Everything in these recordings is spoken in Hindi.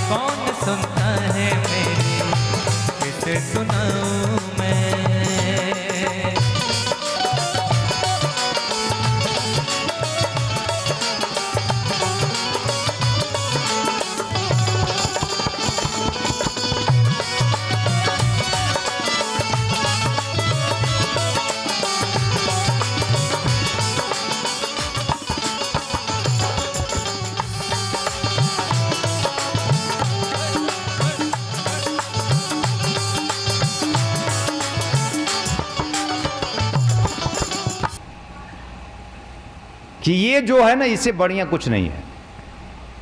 कौन सुनता है मेरी, किसे सुनाऊं मैं। कि ये जो है ना इससे बढ़िया कुछ नहीं है,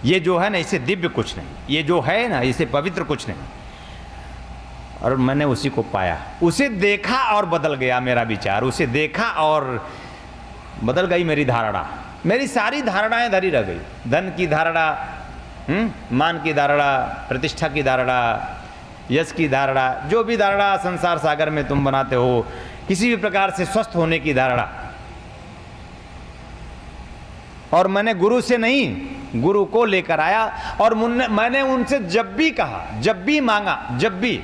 ये जो है ना इससे दिव्य कुछ नहीं, ये जो है ना इससे पवित्र कुछ नहीं। और मैंने उसी को पाया, उसे देखा और बदल गया मेरा विचार, उसे देखा और बदल गई मेरी धारणा। मेरी सारी धारणाएं धरी रह गई, धन की धारणा, मान की धारणा, प्रतिष्ठा की धारणा, यश की धारणा, जो भी धारणा संसार सागर में तुम बनाते हो, किसी भी प्रकार से स्वस्थ होने की धारणा। और मैंने गुरु से नहीं, गुरु को लेकर आया और मैंने उनसे जब भी कहा, जब भी मांगा, जब भी,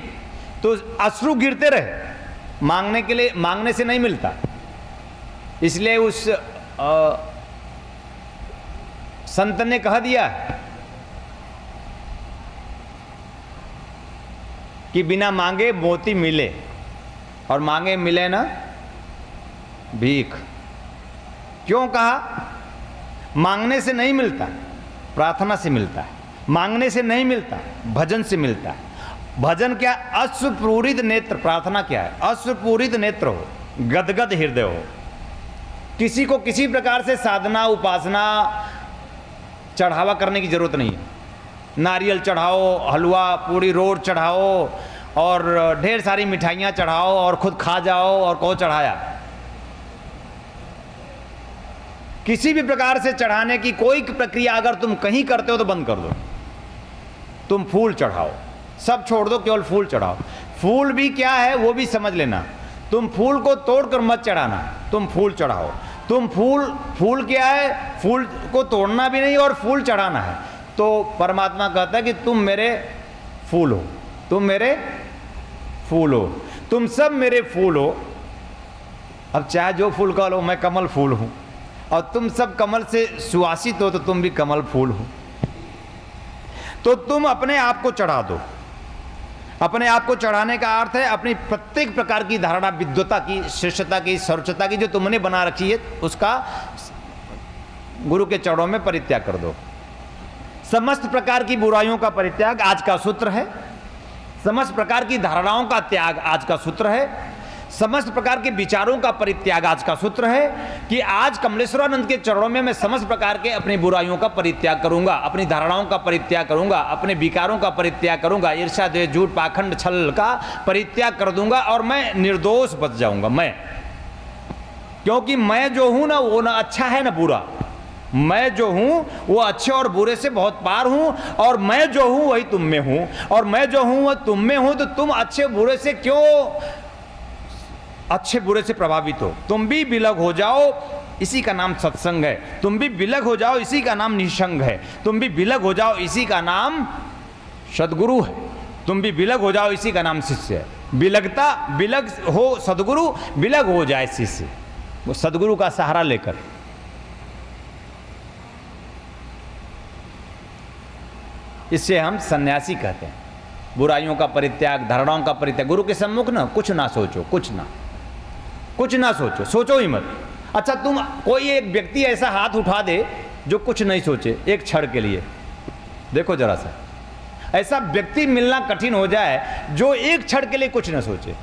तो अश्रु गिरते रहे। मांगने के लिए, मांगने से नहीं मिलता। इसलिए उस संत ने कह दिया कि बिना मांगे मोती मिले और मांगे मिले ना भीख। क्यों कहा? मांगने से नहीं मिलता, प्रार्थना से मिलता है। मांगने से नहीं मिलता, भजन से मिलता है। भजन क्या? अश्रुपूरित नेत्र। प्रार्थना क्या है? अश्रुपूरित नेत्र हो, गदगद हृदय हो। किसी को किसी प्रकार से साधना, उपासना, चढ़ावा करने की जरूरत नहीं है। नारियल चढ़ाओ, हलवा पूड़ी रोड चढ़ाओ और ढेर सारी मिठाइयाँ चढ़ाओ और खुद खा जाओ और कहो चढ़ाया। किसी भी प्रकार से चढ़ाने की कोई प्रक्रिया अगर तुम कहीं करते हो तो बंद कर दो। तुम फूल चढ़ाओ, सब छोड़ दो, केवल फूल चढ़ाओ। फूल भी क्या है वो भी समझ लेना। तुम फूल को तोड़कर मत चढ़ाना, तुम फूल चढ़ाओ। तुम फूल क्या है? फूल को तोड़ना भी नहीं और फूल चढ़ाना है। तो परमात्मा कहता है कि तुम मेरे फूल हो, तुम मेरे फूल हो, तुम सब मेरे फूल हो। अब चाहे जो फूल कह लो, मैं कमल फूल हूं और तुम सब कमल से सुवासित हो, तो तुम भी कमल फूल हो। तो तुम अपने आप को चढ़ा दो। अपने आप को चढ़ाने का अर्थ है अपनी प्रत्येक प्रकार की धारणा, विद्वता की, श्रेष्ठता की, सर्वोच्चता की जो तुमने बना रखी है, उसका गुरु के चरणों में परित्याग कर दो। समस्त प्रकार की बुराइयों का परित्याग आज का सूत्र है। समस्त प्रकार की धारणाओं का त्याग आज का सूत्र है। समस्त प्रकार के विचारों का परित्याग आज का सूत्र है कि आज कमलेश्वरानंद के चरणों में मैं समस्त प्रकार के अपनी बुराइयों का परित्याग करूंगा, अपनी धारणाओं का परित्याग करूंगा, अपने विकारों का परित्याग करूंगा, ईर्ष्या, द्वेष, झूठ, पाखंड, छल का परित्याग कर दूंगा और मैं निर्दोष बच जाऊंगा। मैं, क्योंकि मैं जो हूं ना वो ना अच्छा है ना बुरा। मैं जो हूं वो अच्छे और बुरे से बहुत पार हूं और मैं जो हूं वही तुम में हूं और मैं जो हूं वह तुम में हूं। तो तुम अच्छे बुरे से क्यों, अच्छे बुरे से प्रभावित हो? तुम भी विलग हो जाओ, इसी का नाम सत्संग है। तुम भी विलग हो जाओ, इसी का नाम निसंग है। तुम भी विलग हो जाओ, इसी का नाम सदगुरु है। तुम भी विलग हो जाओ, इसी का नाम शिष्य है। विलगता, विलग हो सदगुरु, विलग हो जाए शिष्य, वो सदगुरु का सहारा लेकर। इससे हम सन्यासी कहते हैं। बुराइयों का परित्याग, धारणाओं का परित्याग। गुरु के सम्मुख ना कुछ ना सोचो, कुछ ना सोचो, सोचो ही मत। अच्छा, तुम कोई एक व्यक्ति ऐसा हाथ उठा दे जो कुछ नहीं सोचे एक क्षण के लिए, देखो जरा सा, ऐसा व्यक्ति मिलना कठिन हो जाए जो एक क्षण के लिए कुछ ना सोचे।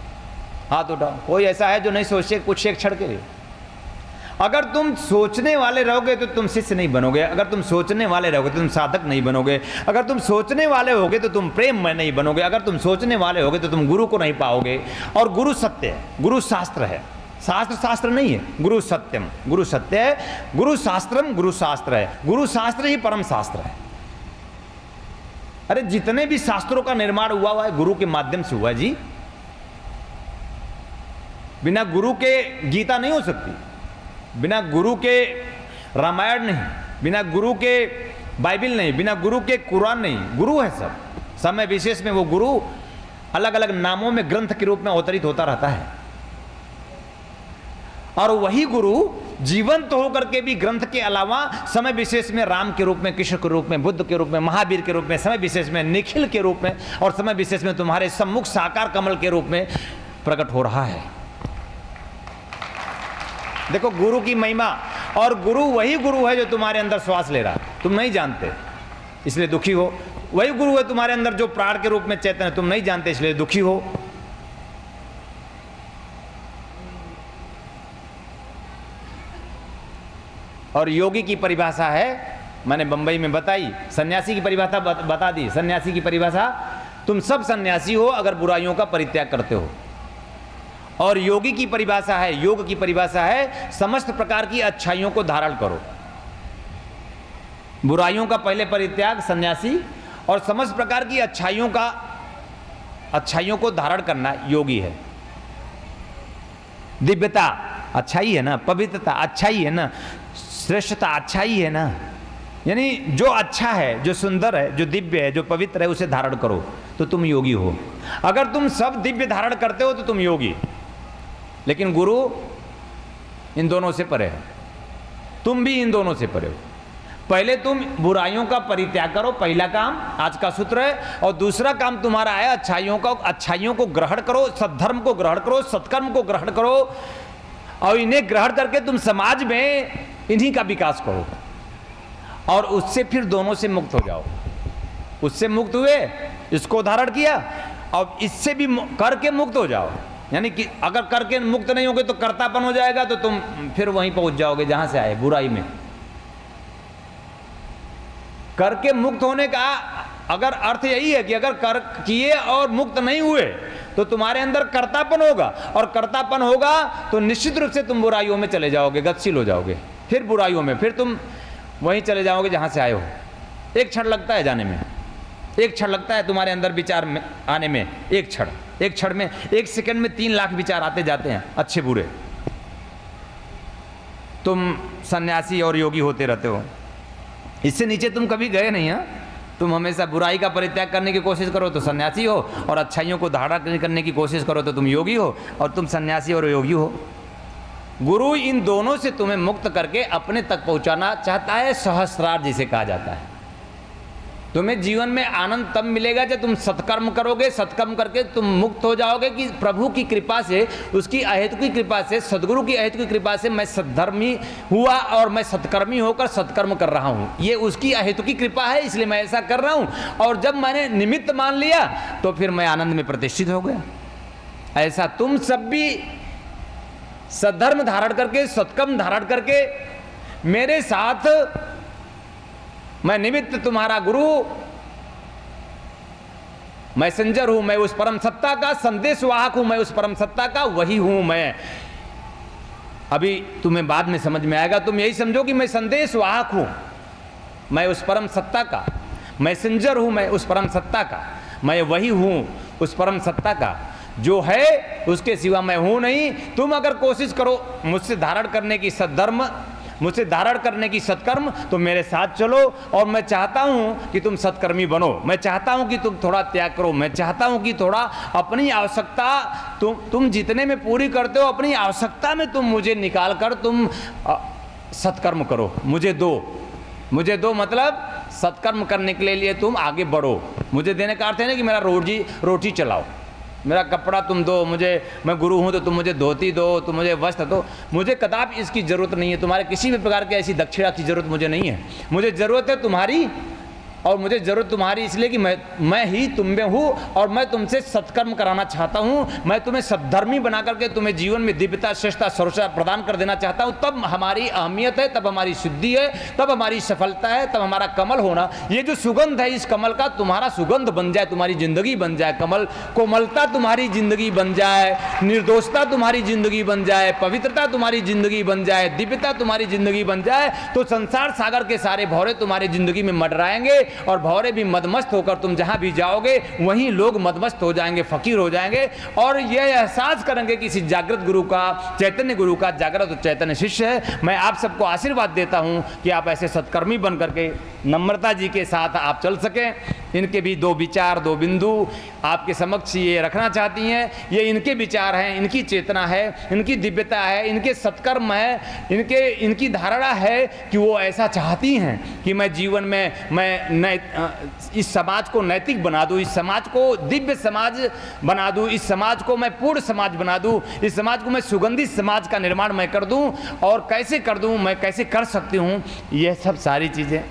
हाथ उठाओ, कोई ऐसा है जो नहीं सोचे कुछ एक क्षण के लिए? अगर तुम सोचने वाले रहोगे तो तुम शिष्य नहीं बनोगे। अगर तुम सोचने वाले रहोगे तो तुम साधक नहीं बनोगे। अगर तुम सोचने वाले होगे तो तुम प्रेम में नहीं बनोगे। अगर तुम सोचने वाले होगे तो तुम गुरु को नहीं पाओगे। और गुरु सत्य है, गुरु शास्त्र है। शास्त्र नहीं है, गुरु सत्यम, गुरु सत्य है। गुरु शास्त्रम, गुरु शास्त्र है। गुरु शास्त्र ही परम शास्त्र है। अरे जितने भी शास्त्रों का निर्माण हुआ है गुरु के माध्यम से हुआ है जी। बिना गुरु के गीता नहीं हो सकती, बिना गुरु के रामायण नहीं, बिना गुरु के बाइबिल नहीं, बिना गुरु के कुरान नहीं, गुरु है सब। समय विशेष में वो गुरु अलग अलग नामों में ग्रंथ के रूप में अवतरित होता रहता है, और वही गुरु जीवंत होकर के भी ग्रंथ के अलावा समय विशेष में राम के रूप में, कृष्ण के रूप में, बुद्ध के रूप में, महावीर के रूप में, समय विशेष में निखिल के रूप में, और समय विशेष में तुम्हारे सम्मुख साकार कमल के रूप में प्रकट हो रहा है। देखो गुरु की महिमा, और गुरु वही गुरु है जो तुम्हारे अंदर श्वास ले रहा है, तुम नहीं जानते इसलिए दुखी हो। वही गुरु है तुम्हारे अंदर जो प्राण के रूप में चैतन्य है, तुम नहीं जानते इसलिए दुखी हो। और योगी की परिभाषा है, मैंने बंबई में बताई, सन्यासी की परिभाषा बता दी। सन्यासी की परिभाषा, तुम सब सन्यासी हो अगर बुराइयों का परित्याग करते हो। और योगी की परिभाषा है, योग की परिभाषा है, समस्त प्रकार की अच्छाइयों को धारण करो। बुराइयों का पहले परित्याग सन्यासी, और समस्त प्रकार की अच्छाइयों को धारण करना योगी है। दिव्यता अच्छाई है ना, पवित्रता अच्छाई है ना, श्रेष्ठता अच्छाई है ना, यानी जो अच्छा है, जो सुंदर है, जो दिव्य है, जो पवित्र है, उसे धारण करो तो तुम योगी हो। अगर तुम सब दिव्य धारण करते हो तो तुम योगी। लेकिन गुरु इन दोनों से परे है, तुम भी इन दोनों से परे हो। पहले तुम बुराइयों का परित्याग करो, पहला काम आज का सूत्र है। और दूसरा काम तुम्हारा है अच्छाइयों को ग्रहण करो, सद्धर्म को ग्रहण करो, सत्कर्म को ग्रहण करो, और इन्हें ग्रहण करके तुम समाज में इन्हीं का विकास करो, और उससे फिर दोनों से मुक्त हो जाओ। उससे मुक्त हुए, इसको धारण किया, और इससे भी करके मुक्त हो जाओ। यानी कि अगर करके मुक्त नहीं होगे तो कर्तापन हो जाएगा, तो तुम फिर वहीं पहुंच जाओगे जहां से आए, बुराई में। करके मुक्त होने का अगर अर्थ यही है कि अगर कर किए और मुक्त नहीं हुए तो तुम्हारे अंदर कर्तापन होगा, और कर्तापन होगा तो निश्चित रूप से तुम बुराइयों में चले जाओगे, गतिशील हो जाओगे, फिर बुराइयों में, फिर तुम वहीं चले जाओगे जहां से आए हो। एक क्षण लगता है जाने में, एक क्षण लगता है तुम्हारे अंदर विचार में आने में, एक क्षण में, एक सेकंड में 3 लाख विचार आते जाते हैं, अच्छे बुरे। तुम सन्यासी और योगी होते रहते हो, इससे नीचे तुम कभी गए नहीं। हाँ, तुम हमेशा बुराई का परित्याग करने की कोशिश करो तो सन्यासी हो, और अच्छाइयों को धारण करने की कोशिश करो तो तुम योगी हो, और तुम सन्यासी और योगी हो। गुरु इन दोनों से तुम्हें मुक्त करके अपने तक पहुंचाना चाहता है, सहस्रार जिसे कहा जाता है। तुम्हें जीवन में आनंद तब मिलेगा जब तुम सत्कर्म करोगे, सत्कर्म करके तुम मुक्त हो जाओगे कि प्रभु की कृपा से, उसकी अहेतुकी कृपा से, सदगुरु की अहेतुकी कृपा से मैं सद्धर्मी हुआ और मैं सत्कर्मी होकर सत्कर्म कर रहा हूँ। ये उसकी अहेतुकी कृपा है, इसलिए मैं ऐसा कर रहा हूँ। और जब मैंने निमित्त मान लिया तो फिर मैं आनंद में प्रतिष्ठित हो गया। ऐसा तुम सब भी सद्धर्म धारण करके, सत्कर्म धारण करके मेरे साथ, मैं निमित्त तुम्हारा गुरु, मैसेंजर हूं, मैं उस परम सत्ता का संदेश वाहक हूं, मैं उस परम सत्ता का वही हूं। मैं अभी तुम्हें बाद में समझ में आएगा, तुम यही समझो कि मैं संदेश वाहक हूं, मैं उस परम सत्ता का मैसेंजर हूं, मैं उस परम सत्ता का, मैं वही हूं उस परम सत्ता का, जो है उसके सिवा मैं हूं नहीं। तुम अगर कोशिश करो मुझसे धारण करने की सद्धर्म, मुझसे धारण करने की सत्कर्म, तो मेरे साथ चलो। और मैं चाहता हूं कि तुम सत्कर्मी बनो, मैं चाहता हूं कि तुम थोड़ा त्याग करो, मैं चाहता हूं कि थोड़ा अपनी आवश्यकता तुम जितने में पूरी करते हो, अपनी आवश्यकता में तुम मुझे निकाल कर तुम सत्कर्म करो, मुझे दो मतलब सत्कर्म करने के लिए तुम आगे बढ़ो। मुझे देने का अर्थ है ना कि मेरा रोटी चलाओ, मेरा कपड़ा तुम दो मुझे, मैं गुरु हूँ तो तुम मुझे धोती दो, तुम मुझे वस्त्र दो। मुझे कदापि इसकी ज़रूरत नहीं है, तुम्हारे किसी भी प्रकार की ऐसी दक्षिणा की ज़रूरत मुझे नहीं है। मुझे ज़रूरत है तुम्हारी, और मुझे ज़रूरत तुम्हारी इसलिए कि मैं ही तुम में हूँ, और मैं तुमसे सत्कर्म कराना चाहता हूँ। मैं तुम्हें सद्धर्मी बना करके तुम्हें जीवन में दिव्यता, श्रेष्ठता, सर्वोच्चता प्रदान कर देना चाहता हूँ। तब हमारी अहमियत है, तब हमारी शुद्धि है, तब हमारी सफलता है, तब हमारा कमल होना। ये जो सुगंध है इस कमल का, तुम्हारा सुगंध बन जाए, तुम्हारी जिंदगी बन जाए, कमल कोमलता तुम्हारी जिंदगी बन जाए, निर्दोषता तुम्हारी जिंदगी बन जाए, पवित्रता तुम्हारी जिंदगी बन जाए, दिव्यता तुम्हारी जिंदगी बन जाए, तो संसार सागर के सारे भौरे तुम्हारी जिंदगी में मडराएंगे, और भौरे भी मदमस्त होकर तुम जहां भी जाओगे वहीं लोग मदमस्त हो जाएंगे, फकीर हो जाएंगे, और यह एहसास करेंगे कि किसी जागृत गुरु का, चैतन्य गुरु का जागृत चैतन्य शिष्य है। मैं आप सबको आशीर्वाद देता हूं कि आप ऐसे सत्कर्मी बन करके नम्रता जी के साथ आप चल सकें। इनके भी दो विचार, दो बिंदु आपके समक्ष ये रखना चाहती हैं। ये इनके विचार हैं, इनकी चेतना है, इनकी दिव्यता है, इनके सत्कर्म है, इनकी धारणा है कि वो ऐसा चाहती हैं कि मैं जीवन में इस समाज को नैतिक बना दूँ, इस समाज को दिव्य समाज बना दूँ, इस समाज को मैं पूर्ण समाज बना दूँ, इस समाज को मैं सुगंधित समाज का निर्माण मैं कर दूँ। और कैसे कर दूँ, मैं कैसे कर सकती हूँ, यह सब सारी चीज़ें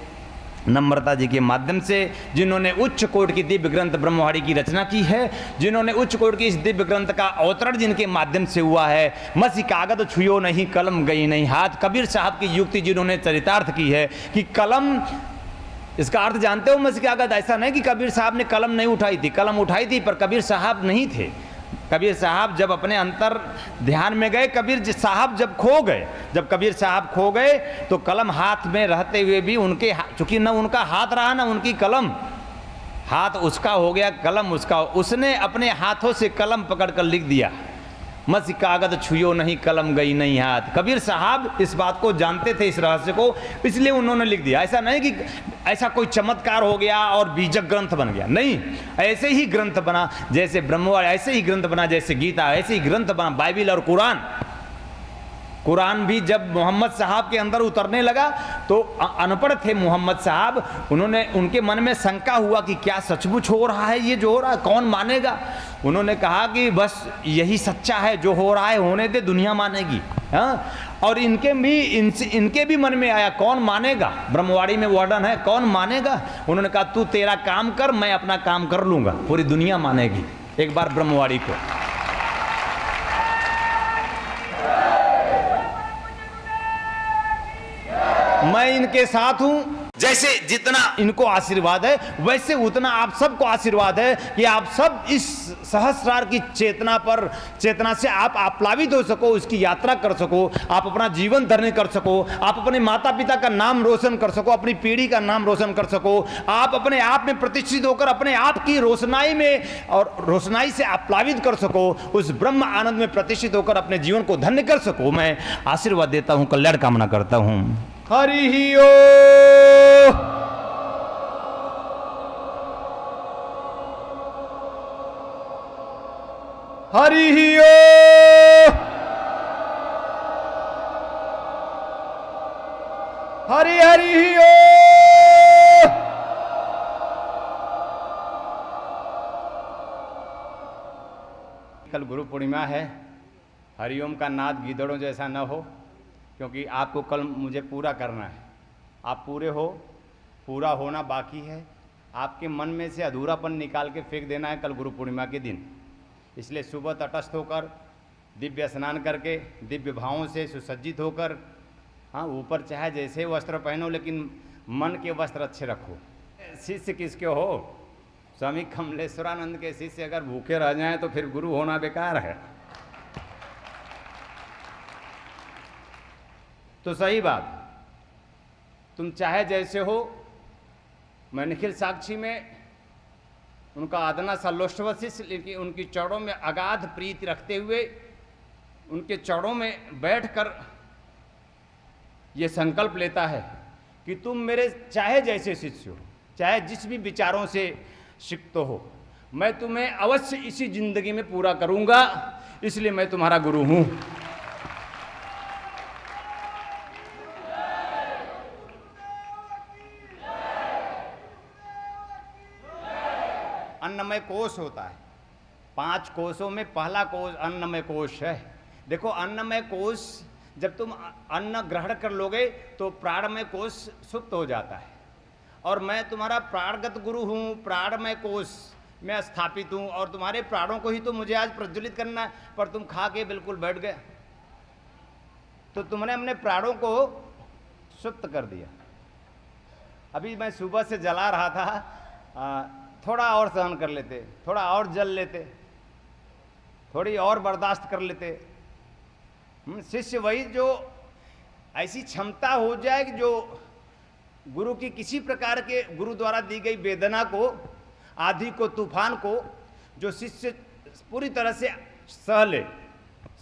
नम्रता जी के माध्यम से, जिन्होंने उच्च कोटि की दिव्य ग्रंथ ब्रह्मवाणी की रचना की है, जिन्होंने उच्च कोटि की इस दिव्य ग्रंथ का अवतरण जिनके माध्यम से हुआ है। मसी कागज छुयो नहीं, कलम गई नहीं हाथ। कबीर साहब की युक्ति जिन्होंने चरितार्थ की है कि कलम, इसका अर्थ जानते हो मसी कागज, ऐसा नहीं कि कबीर साहब ने कलम नहीं उठाई थी, कलम उठाई थी पर कबीर साहब नहीं थे। कबीर साहब जब अपने अंतर ध्यान में गए, कबीर साहब जब खो गए, जब कबीर साहब खो गए तो कलम हाथ में रहते हुए भी उनके, चूंकि न उनका हाथ रहा न उनकी कलम, हाथ उसका हो गया, कलम उसका, उसने अपने हाथों से कलम पकड़कर लिख दिया, मसी कागज छुयो नहीं, कलम गई नहीं हाथ। कबीर साहब इस बात को जानते थे, इस रहस्य को, इसलिए उन्होंने लिख दिया। ऐसा नहीं कि ऐसा कोई चमत्कार हो गया और बीजक ग्रंथ बन गया, नहीं, ऐसे ही ग्रंथ बना जैसे ब्रह्मवाणी, ऐसे ही ग्रंथ बना जैसे गीता, ऐसे ही ग्रंथ बना बाइबिल और कुरान। कुरान भी जब मोहम्मद साहब के अंदर उतरने लगा तो अनपढ़ थे मोहम्मद साहब, उनके मन में शंका हुआ कि क्या सचमुच हो रहा है, ये जो हो रहा है कौन मानेगा। उन्होंने कहा कि बस यही सच्चा है, जो हो रहा है होने दे, दुनिया मानेगी। हाँ, और इनके भी मन में आया कौन मानेगा, ब्रह्मवाणी में वर्णन है कौन मानेगा। उन्होंने कहा तू तेरा काम कर, मैं अपना काम कर लूँगा, पूरी दुनिया मानेगी एक बार ब्रह्मवाणी को। मैं इनके साथ हूं, जैसे जितना इनको आशीर्वाद है वैसे उतना आप सबको आशीर्वाद है कि आप सब इस सहस्रार की चेतना से आप आप्लावित हो सको, इसकी यात्रा कर सको, आप अपना जीवन धन्य कर सको, आप अपने माता पिता का नाम रोशन कर सको, अपनी पीढ़ी का नाम रोशन कर सको, आप अपने आप में प्रतिष्ठित होकर अपने आप की रोशनाई में और रोशनाई से आप्लावित कर सको, उस ब्रह्म आनंद में प्रतिष्ठित होकर अपने जीवन को धन्य कर सको। मैं आशीर्वाद देता हूं, कल्याण कामना करता हूं। हरि ही ओ, हरि ही ओ, हरि हरि ही ओ। कल गुरु पूर्णिमा है, हरिओम का नाद गीदड़ों जैसा न हो, क्योंकि आपको कल मुझे पूरा करना है। आप पूरे हो, पूरा होना बाकी है। आपके मन में से अधूरापन निकाल के फेंक देना है कल गुरु पूर्णिमा के दिन। इसलिए सुबह तटस्थ होकर, दिव्य स्नान करके, दिव्य भावों से सुसज्जित होकर, हाँ, ऊपर चाहे जैसे वस्त्र पहनो लेकिन मन के वस्त्र अच्छे रखो। शिष्य किसके हो? स्वामी कमलेश्वरानंद के शिष्य अगर भूखे रह जाएं तो फिर गुरु होना बेकार है। तो सही बात, तुम चाहे जैसे हो। मैं निखिल साक्षी में उनका आदना सल्लोष्टव शिष्य, लेकिन उनकी चरणों में अगाध प्रीति रखते हुए उनके चरणों में बैठकर ये संकल्प लेता है कि तुम मेरे चाहे जैसे शिष्य हो, चाहे जिस भी विचारों से सिक्त हो, मैं तुम्हें अवश्य इसी जिंदगी में पूरा करूंगा, इसलिए मैं तुम्हारा गुरु हूं। अन्नमय कोश होता है, 5 कोशों में पहला कोश अन्नमय कोश है। देखो, अन्नमय कोश जब तुम अन्न ग्रहण कर लोगे तो प्राणमय कोश सुप्त हो जाता है, और मैं तुम्हारा प्राणगत गुरु हूँ, प्राणमय कोश में स्थापित हूँ, और तुम्हारे प्राणों को ही तो मुझे आज प्रज्वलित करना है, पर तुम खा के बिल्कुल बैठ गए, तो तुमने अपने प्राणों को सुप्त कर दिया। अभी मैं सुबह से जला रहा था, थोड़ा और सहन कर लेते, थोड़ा और जल लेते, थोड़ी और बर्दाश्त कर लेते। शिष्य वही जो ऐसी क्षमता हो जाए कि जो गुरु की किसी प्रकार के, गुरु द्वारा दी गई वेदना को, आंधी को, तूफान को, जो शिष्य पूरी तरह से सह ले।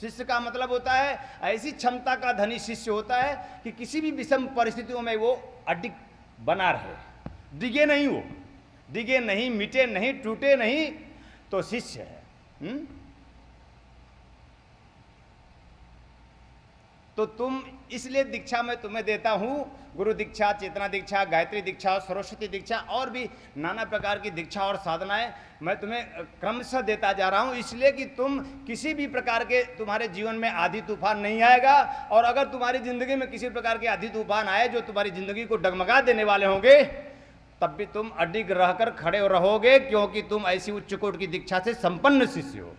शिष्य का मतलब होता है ऐसी क्षमता का धनी शिष्य होता है कि किसी भी विषम परिस्थितियों में वो अडिग बना रहे, डिगे नहीं, वो डिगे नहीं, मिटे नहीं, टूटे नहीं, तो शिष्य है। तो तुम, इसलिए दीक्षा मैं तुम्हें देता हूं, गुरु दीक्षा, चेतना दीक्षा, गायत्री दीक्षा, सरस्वती दीक्षा और भी नाना प्रकार की दीक्षा और साधनाएं मैं तुम्हें क्रमशः देता जा रहा हूं, इसलिए कि तुम किसी भी प्रकार के, तुम्हारे जीवन में आधी तूफान नहीं आएगा। और अगर तुम्हारी जिंदगी में किसी प्रकार के आधी तूफान आए जो तुम्हारी जिंदगी को डगमगा देने वाले होंगे, तब भी तुम अडिग रहकर खड़े रहोगे, क्योंकि तुम ऐसी उच्च कोटि की दीक्षा से संपन्न शिष्य हो।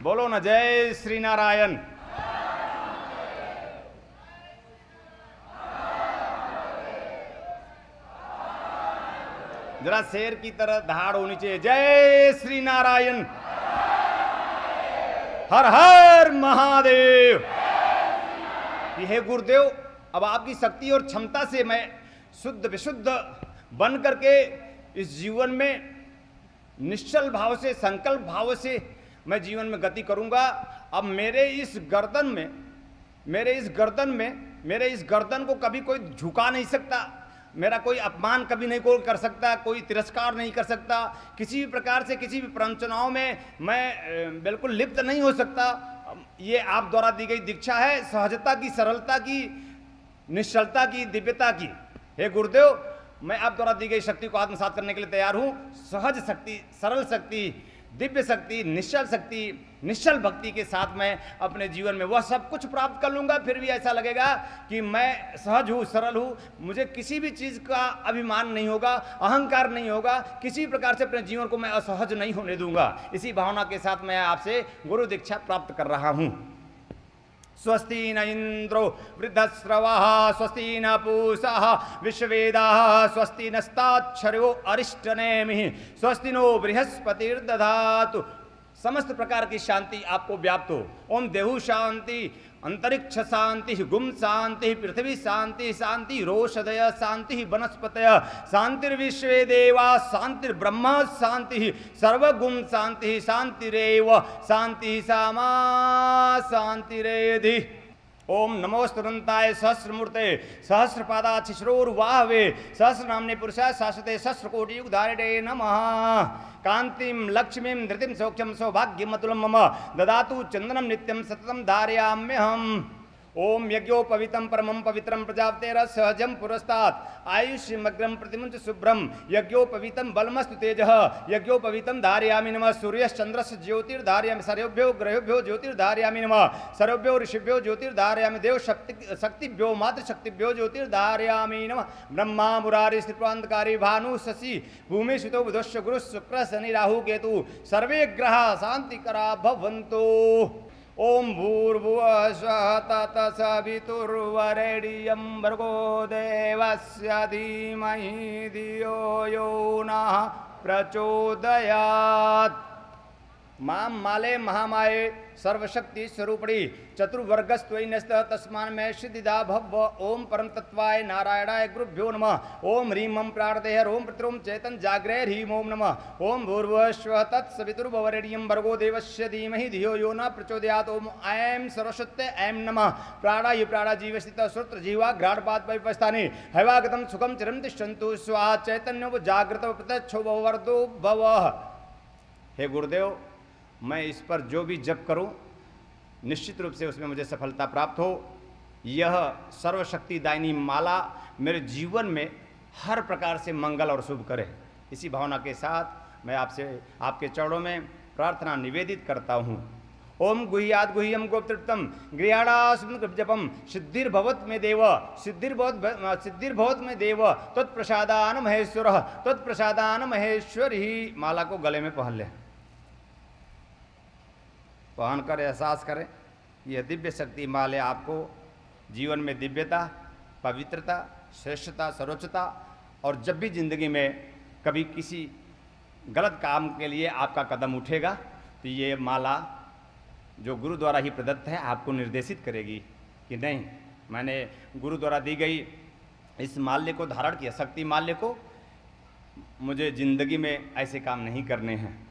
बोलो ना जय श्री नारायण। जरा शेर की तरह धाड़ होनी चाहिए, जय श्री नारायण, हर हर महादेव। ये गुरुदेव, अब आपकी शक्ति और क्षमता से मैं शुद्ध विशुद्ध बन करके इस जीवन में निश्चल भाव से, संकल्प भाव से मैं जीवन में गति करूंगा। अब मेरे इस गर्दन को कभी कोई झुका नहीं सकता, मेरा कोई अपमान कभी नहीं कोई कर सकता, कोई तिरस्कार नहीं कर सकता, किसी भी प्रकार से किसी भी प्रवंचनाओं में मैं बिल्कुल लिप्त नहीं हो सकता। ये आप द्वारा दी गई दीक्षा है, सहजता की, सरलता की, निश्चलता की, दिव्यता की। हे गुरुदेव, मैं आप द्वारा दी गई शक्ति को आत्मसात करने के लिए तैयार हूं। सहज शक्ति, सरल शक्ति, दिव्य शक्ति, निश्चल शक्ति, निश्चल भक्ति के साथ मैं अपने जीवन में वह सब कुछ प्राप्त कर लूंगा। फिर भी ऐसा लगेगा कि मैं सहज हूँ, सरल हूँ, मुझे किसी भी चीज़ का अभिमान नहीं होगा, अहंकार नहीं होगा, किसी प्रकार से अपने जीवन को मैं असहज नहीं होने दूंगा। इसी भावना के साथ मैं आपसे गुरु दीक्षा प्राप्त कर रहा हूँ। स्वस्ति न इंद्रो वृद्धस्रवः, स्वस्ति न पूषः विश्ववेदाः, स्वस्ति नस्ताक्षर्यो अरिष्टनेमिः, स्वस्ति नो बृहस्पतिर्दधातु। समस्त प्रकार की शांति आपको व्याप्त हो। ओम देहु शांति, अंतरिक्ष शांति, गुम शांति, पृथ्वी शांति, शांति रोषधय, शांति वनस्पतय, शांतिर्विश्वे देवा, शांतिर्ब्रह्म शांति, सर्वगुण शांति, शांतिरेव शांति सामा शांतिरेधि। ओम नमोस्तुरंताय सहस्रमूर्ते सहस्रपादाच्छिश्रोर्वाहवे सहस्रनाम्ने पुरुषाय शाश्वते सहस्रकोटि युगधारिणे नमः। कांतिम लक्ष्मीं धृतिं सौख्यं सौभाग्यमतुलं मम ददातु चंदनं नित्यं सततं धारयाम्यहम्। ओम यज्ञोपवीतं परमं पवित्रं प्रजापतेरः सहजं पुरस्तात् आयुष्यमग्रं प्रतिमुंच शुभ्रं यज्ञोपवीतं बलमस्तु तेजः यज्ञोपवीतं धारयामि नमः। सूर्यश्चंद्रस्य ज्योतिर्धारयामि, सर्वेभ्यो ग्रहेभ्यो ज्योतिर्धारयामि नमः। सर्वेभ्यो ऋषिभ्यो ज्योतिर्धारयामि, देव शक्तिभ्यो मातृशक्तिभ्यो ज्योतिर्धारयामि नमः। ब्रह्मा मुरारी स्त्रिप्रांतकारी भानु शशि भूमि सुतो बुधश्च गुरु शुक्र शनि राहु केतु सर्वे ग्रहा शांतिकरा भवन्तु। ओम भूर्भुवः स्वः तत्सवितुर्वरेण्यं भर्गो देवस्य धीमहि धियो यो नः प्रचोदयात्। मां माले महामाये सर्वशक्ति स्वरूपिणी चतुर्वर्गस्त्वयि नस्तः तस्मान् मे सिद्धिदा भव। ओम परम तत्वाय नारायणाय गुरुभ्यो नमः। ओम ह्रीं मं प्राणदेह ओम पितरों चेतन जाग्रे ह्रीं ओम नमः। ओम भूर्भुवः स्वः तत्सवितुर्वरेण्यं भर्गो देवस्य धीमहि धियो यो न प्रचोदयात्। ओम ऐं सरस्वत्यै ऐं नमः। प्राणाय प्राणाजीवस्थितः श्रोत्र जीवा घ्राणपाद परिपस्थाने हैवागतं सुखं चिरं तिष्ठन्तु स्वाहा चैतन्यो जागृतो प्रत्यक्षो भववर्धो भवः। हे गुरुदेव, मैं इस पर जो भी जप करूं निश्चित रूप से उसमें मुझे सफलता प्राप्त हो। यह सर्वशक्तिदायिनी माला मेरे जीवन में हर प्रकार से मंगल और शुभ करे। इसी भावना के साथ मैं आपसे आपके चरणों में प्रार्थना निवेदित करता हूँ। ओम गुह्याद गुह्यम गोप्तृप्तम गृहाणास्मृत जपम सिद्धिर्भवत में देव सिद्धिर्भवत में देव तत्प्रसादान महेश्वर तत्प्रसादान महेश्वरी। माला को गले में पहन ले, पहन कर एहसास करें यह दिव्य शक्ति माले आपको जीवन में दिव्यता, पवित्रता, श्रेष्ठता, सर्वोच्चता और जब भी जिंदगी में कभी किसी गलत काम के लिए आपका कदम उठेगा तो ये माला जो गुरु द्वारा ही प्रदत्त है आपको निर्देशित करेगी कि नहीं, मैंने गुरु द्वारा दी गई इस माल्य को धारण किया, शक्ति माल्य को, मुझे जिंदगी में ऐसे काम नहीं करने हैं।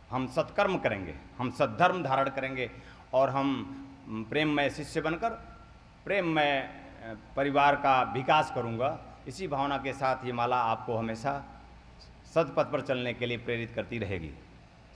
हम सत्कर्म करेंगे, हम सद्धर्म धारण करेंगे और हम प्रेममय शिष्य बनकर प्रेममय परिवार का विकास करूँगा। इसी भावना के साथ ये माला आपको हमेशा सत्पथ पर चलने के लिए प्रेरित करती रहेगी।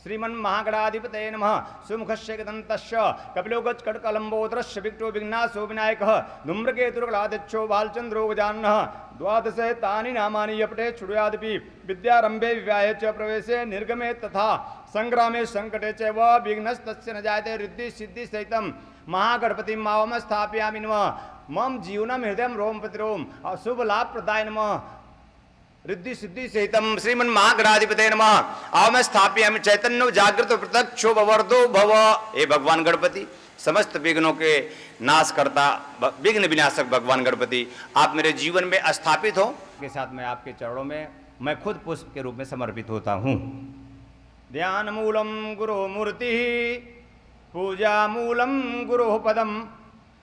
श्रीमन् महागणाधिपतये नमः। सुमुखस्य गदन्तस्य कपिलो गजकटकलम्बोदरस्य विक्टो विघ्नासो विनायकः धूम्रकेतुर्गलाध्यक्षो बालचन्द्रो गजाननः द्वादशे तानि नामानि यपटे छुडयादपि विद्यारम्भे विवाहे च प्रवेशे निर्गमे तथा संग्रामे संकटे च व विघ्नस्तस्य न जायते रिद्धि सिद्धि सहितं महागणपतिं मावम स्थापयामि नमः। मम जीवनम हृदयम रोम प्रतिरोम शुभ लाभ प्रदाय नमः। रिद्धि सिद्धि सहितम श्रीमन् महागणाधिपतये नमः। आओ मैं स्थापयामि चैतन्य जागृत प्रत्यक्षो भवर्दो भव। हे भगवान गणपति, समस्त विघ्नों के नाश करता विघ्न विनाशक भगवान गणपति, आप मेरे जीवन में स्थापित हो। के साथ मैं आपके चरणों में मैं खुद पुष्प के रूप में समर्पित होता हूँ। ध्यान मूलम गुरो मूर्ति, पूजा मूलम गुरो पदम,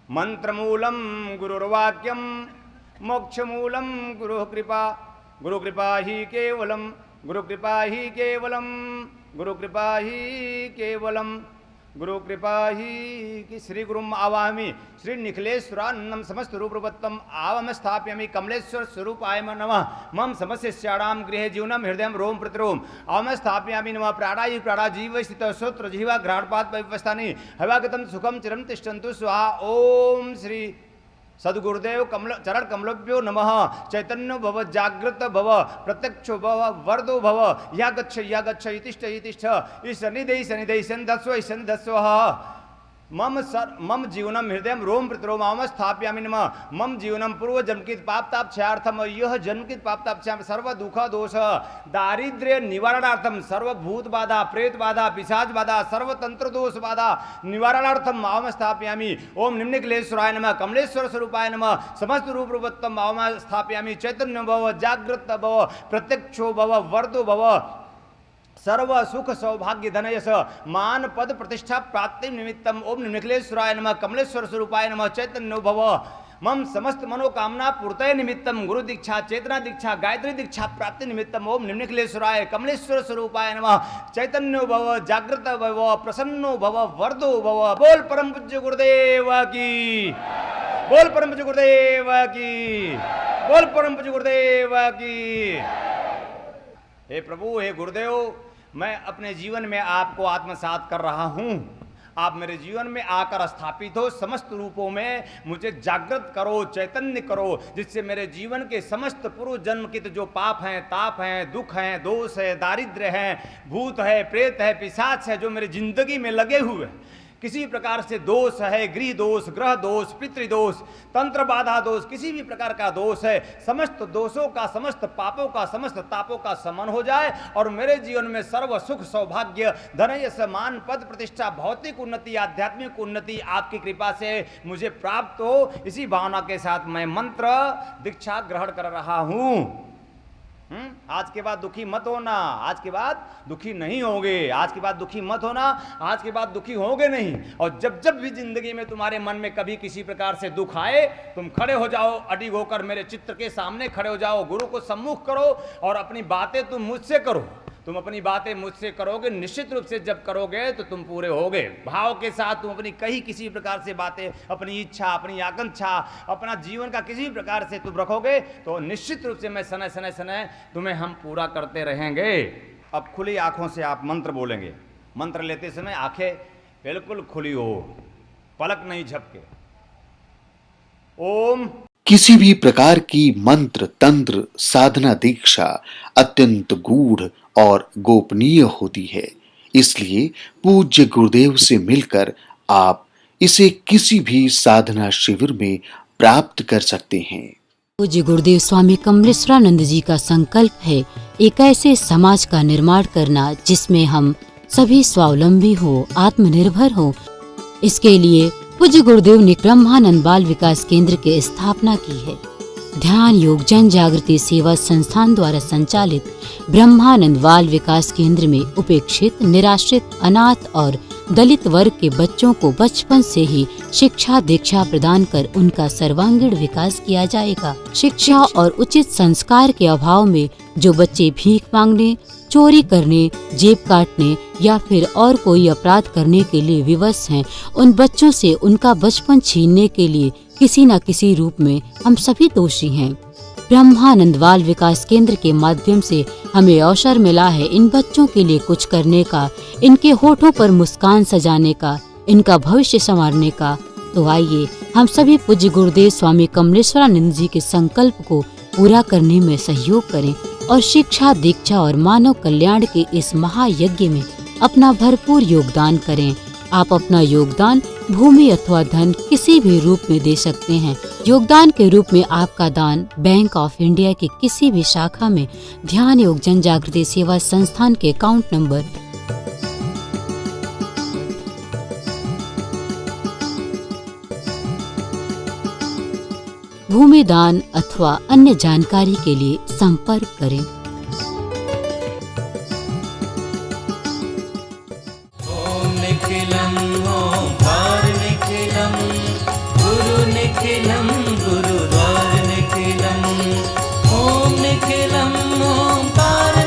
मंत्र मूलम गुरुर्वाक्यम, मोक्ष मूलम गुरु कृपा। गुरु कृपा ही केवलम, गुरु कृपा ही केवलम, गुरु कृपा ही केवलम, गुरु कृपा ही। श्री गुरुम आवाहमि श्री निखिलेश्वरानंदम समस्त रूपवत्तम आवम स्थापयामि कमलेश्वर स्वरूपाय नमः। मम समस्याणाम गृहे जीवनम हृदयम रोम प्रतिरोम आवम स्थापयामि नमः। प्राणायि प्राणाजीव स्थित श्रोत्र जीवा घ्राणपात व्यवस्थानि हवागतम सुखम चिरम तिष्ठन्तु स्वाहा। ओम श्री सद्गुरुदेव चरण कमलभ्यो नमः। चैतन्य भव, जागृत भव, प्रत्यक्षो भव, वरदो भव। या गच्छ इतिष्ठ इतिष्ठ ईशनिधि शनिधि सन्धस्व सन्धस्व। मम जीवनम हृदयम रोम प्रतिरोम आवम स्थापयामि नमः। मम जीवनम पूर्व जन्मकित पापतापक्षयार्थम यह जन्मकित पापतापक्षयाम सर्व दुख दोष दारिद्र्य निवारणार्थम सर्वभूत बाधा प्रेत बाधा पिशाच बाधा सर्वतंत्र दोष बाधा निवारणार्थम आवम स्थापयामि। ओम निम्नक्लेश्वराय नमः। कमलेश्वर स्वरूपाय नमः। समस्त रूप रूपत्तम आवम स्थापयामि। चैतन्य भव, जागृत भव, प्रत्यक्षो भव, वरदो भव, सर्व सुख सौभाग्य धनयस मान पद प्रतिष्ठा प्राप्ति निमित्तम ओम निखिलेश्वराय नमः। कमलेश्वर स्वरूपाय नमः। चैतन्य भव। मम समस्त मनोकामना पूर्तय निमित्तम गुरु दीक्षा चेतना दीक्षा गायत्री दीक्षा प्राप्ति निमित्तम ओम निखिलेश्वराय कमलेश्वर स्वरूपाय नमः। चैतन्य भव, जागृत भव, प्रसन्नो भव, वरदो भव। बोल परम पूज्य गुरुदेव की, बोल परम पूज्य गुरुदेव की, बोल परम पूज्य गुरुदेव की। हे प्रभु, हे गुरुदेव, मैं अपने जीवन में आपको आत्मसात कर रहा हूँ। आप मेरे जीवन में आकर स्थापित हो, समस्त रूपों में मुझे जागृत करो, चैतन्य करो, जिससे मेरे जीवन के समस्त पूर्व जन्म के जो पाप हैं, ताप हैं, दुख हैं, दोष है, दारिद्र्य है, भूत है, प्रेत है, पिशाच है, जो मेरी जिंदगी में लगे हुए किसी प्रकार से दोष है, गृह दोष, ग्रह दोष, पितृदोष, तंत्र बाधा दोष, किसी भी प्रकार का दोष है, समस्त दोषों का, समस्त पापों का, समस्त तापों का समन हो जाए और मेरे जीवन में सर्व सुख सौभाग्य धनयश मान पद प्रतिष्ठा भौतिक उन्नति आध्यात्मिक उन्नति आपकी कृपा से मुझे प्राप्त हो। इसी भावना के साथ मैं मंत्र दीक्षा ग्रहण कर रहा हूँ। आज के बाद दुखी मत होना, आज के बाद दुखी नहीं होगे, आज के बाद दुखी मत होना, आज के बाद दुखी होगे नहीं। और जब जब भी जिंदगी में तुम्हारे मन में कभी किसी प्रकार से दुख आए, तुम खड़े हो जाओ, अडिग होकर मेरे चित्र के सामने खड़े हो जाओ, गुरु को सम्मुख करो और अपनी बातें तुम मुझसे करो। तुम अपनी बातें मुझसे करोगे, निश्चित रूप से जब करोगे तो तुम पूरे होगे। भाव के साथ तुम अपनी कहीं किसी प्रकार से बातें, अपनी इच्छा, अपनी आकांक्षा, अपना जीवन का किसी प्रकार से तुम रखोगे तो निश्चित रूप से मैं सने सने सने तुम्हें हम पूरा करते रहेंगे। अब खुली आंखों से आप मंत्र बोलेंगे। मंत्र लेते समय आंखें बिल्कुल खुली हो, पलक नहीं झपके। ओम। किसी भी प्रकार की मंत्र तंत्र साधना दीक्षा अत्यंत गूढ़ और गोपनीय होती है, इसलिए पूज्य गुरुदेव से मिलकर आप इसे किसी भी साधना शिविर में प्राप्त कर सकते हैं। पूज्य गुरुदेव स्वामी कमलेश्वरानंद जी का संकल्प है एक ऐसे समाज का निर्माण करना जिसमें हम सभी स्वावलंबी हो, आत्मनिर्भर हो। इसके लिए पूज्य गुरुदेव ने ब्रह्मानंद बाल विकास केंद्र की स्थापना की है। ध्यान योग जन जागृति सेवा संस्थान द्वारा संचालित ब्रह्मानंद बाल विकास केंद्र में उपेक्षित, निराश्रित, अनाथ और दलित वर्ग के बच्चों को बचपन से ही शिक्षा दीक्षा प्रदान कर उनका सर्वांगीण विकास किया जाएगा। शिक्षा और उचित संस्कार के अभाव में जो बच्चे भीख मांगने, चोरी करने, जेब काटने या फिर और कोई अपराध करने के लिए विवश हैं, उन बच्चों से उनका बचपन छीनने के लिए किसी न किसी रूप में हम सभी दोषी हैं। ब्रह्मानंद बाल विकास केंद्र के माध्यम से हमें अवसर मिला है इन बच्चों के लिए कुछ करने का, इनके होठों पर मुस्कान सजाने का, इनका भविष्य संवारने का। तो आइए हम सभी पूज्य गुरुदेव स्वामी कमलेश्वरानंद जी के संकल्प को पूरा करने में सहयोग करें और शिक्षा, दीक्षा और मानव कल्याण के इस महायज्ञ में अपना भरपूर योगदान करें। आप अपना योगदान भूमि अथवा धन किसी भी रूप में दे सकते हैं। योगदान के रूप में आपका दान बैंक ऑफ इंडिया की किसी भी शाखा में ध्यान योग जन जागृति सेवा संस्थान के अकाउंट नंबर 'भूमि दान' अथवा अन्य जानकारी के लिए संपर्क करें। ओम निखिलम ओंकार निखिलम, गुरु निखिलम गुरुद्वार निखिलम। ओम निखिलम ओंकार